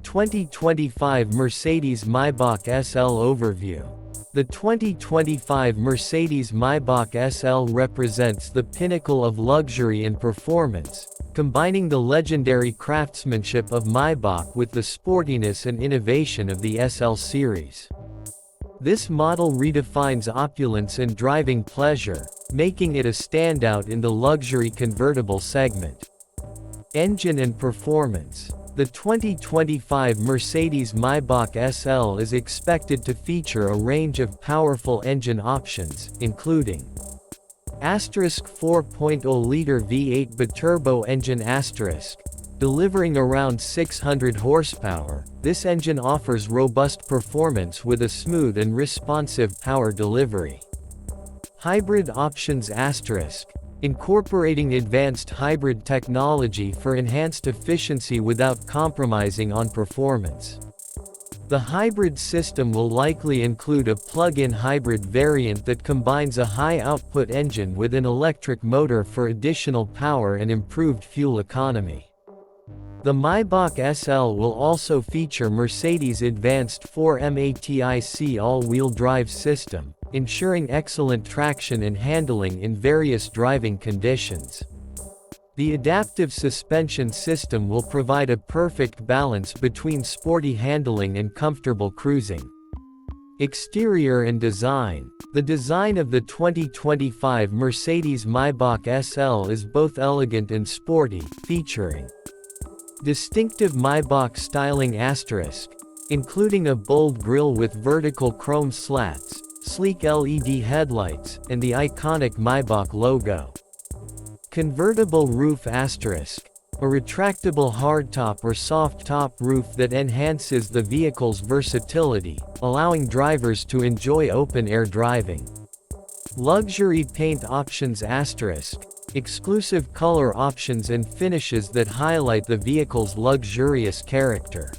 2025 Mercedes Maybach SL Overview. The 2025 Mercedes Maybach SL represents the pinnacle of luxury and performance, combining the legendary craftsmanship of Maybach with the sportiness and innovation of the SL series. This model redefines opulence and driving pleasure, making it a standout in the luxury convertible segment. Engine and performance. The 2025 Mercedes Maybach SL is expected to feature a range of powerful engine options, including 4.0-liter V8 Biturbo Engine delivering around 600 horsepower. This engine offers robust performance with a smooth and responsive power delivery. Hybrid options incorporating advanced hybrid technology for enhanced efficiency without compromising on performance. The hybrid system will likely include a plug-in hybrid variant that combines a high-output engine with an electric motor for additional power and improved fuel economy. The Maybach SL will also feature Mercedes' advanced 4MATIC all-wheel drive system, ensuring excellent traction and handling in various driving conditions. The adaptive suspension system will provide a perfect balance between sporty handling and comfortable cruising. Exterior and design. The design of the 2025 Mercedes Maybach SL is both elegant and sporty, featuring distinctive Maybach styling including a bold grille with vertical chrome slats, sleek LED headlights, and the iconic Maybach logo. Convertible roof a retractable hardtop or soft-top roof that enhances the vehicle's versatility, allowing drivers to enjoy open-air driving. Luxury paint options exclusive color options and finishes that highlight the vehicle's luxurious character.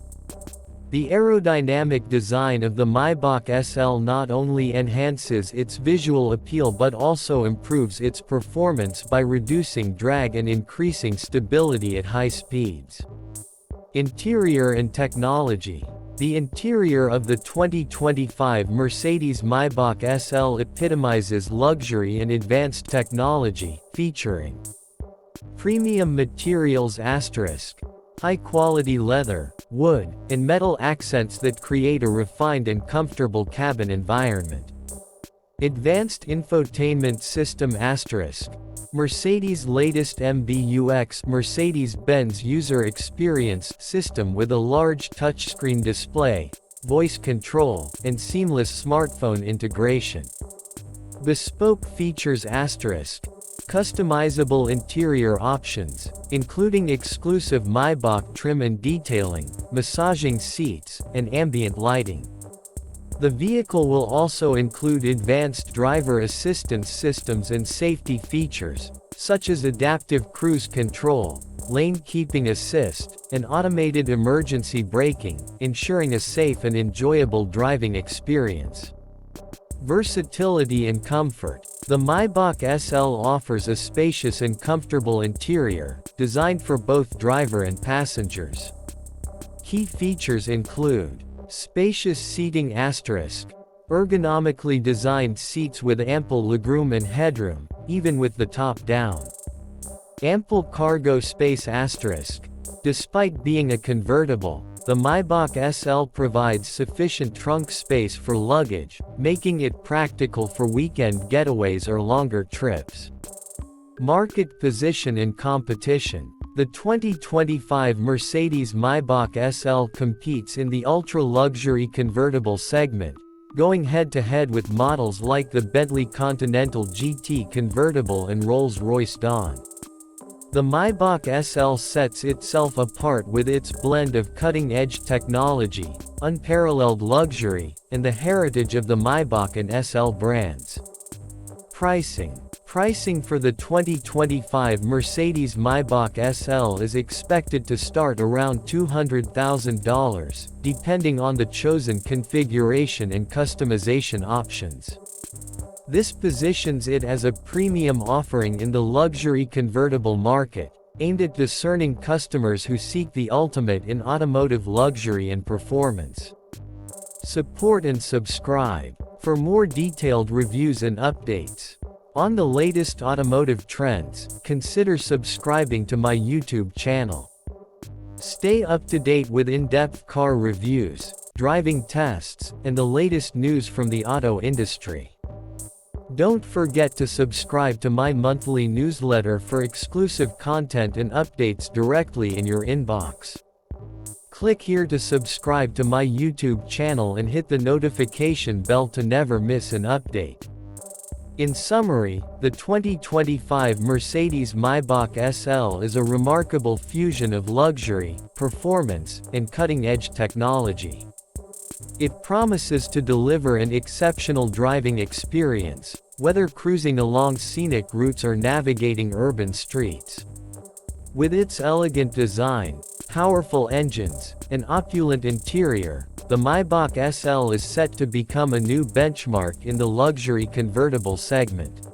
The aerodynamic design of the Maybach SL not only enhances its visual appeal but also improves its performance by reducing drag and increasing stability at high speeds. Interior and technology. The interior of the 2025 Mercedes Maybach SL epitomizes luxury and advanced technology, featuring premium materials high-quality leather, wood, and metal accents that create a refined and comfortable cabin environment. Advanced infotainment system Mercedes' latest MBUX Mercedes-Benz User Experience system with a large touchscreen display, voice control, and seamless smartphone integration. Bespoke features customizable interior options, including exclusive Maybach trim and detailing, massaging seats, and ambient lighting. The vehicle will also include advanced driver assistance systems and safety features, such as adaptive cruise control, lane keeping assist, and automated emergency braking, ensuring a safe and enjoyable driving experience. Versatility and comfort. The Maybach SL offers a spacious and comfortable interior, designed for both driver and passengers. Key features include spacious seating ergonomically designed seats with ample legroom and headroom, even with the top down. Ample cargo space despite being a convertible, the Maybach SL provides sufficient trunk space for luggage, making it practical for weekend getaways or longer trips. Market position and competition. The 2025 Mercedes Maybach SL competes in the ultra-luxury convertible segment, going head-to-head with models like the Bentley Continental GT convertible and Rolls-Royce Dawn. The Maybach SL sets itself apart with its blend of cutting-edge technology, unparalleled luxury, and the heritage of the Maybach and SL brands. Pricing. Pricing for the 2025 Mercedes Maybach SL is expected to start around $200,000, depending on the chosen configuration and customization options. This positions it as a premium offering in the luxury convertible market, aimed at discerning customers who seek the ultimate in automotive luxury and performance. Support and subscribe for more detailed reviews and updates on the latest automotive trends. Consider subscribing to my YouTube channel. Stay up to date with in-depth car reviews, driving tests, and the latest news from the auto industry. Don't forget to subscribe to my monthly newsletter for exclusive content and updates directly in your inbox. Click here to subscribe to my YouTube channel and hit the notification bell to never miss an update. In summary, the 2025 Mercedes Maybach SL is a remarkable fusion of luxury, performance, and cutting-edge technology. It promises to deliver an exceptional driving experience, whether cruising along scenic routes or navigating urban streets. With its elegant design, powerful engines, and opulent interior, the Maybach SL is set to become a new benchmark in the luxury convertible segment.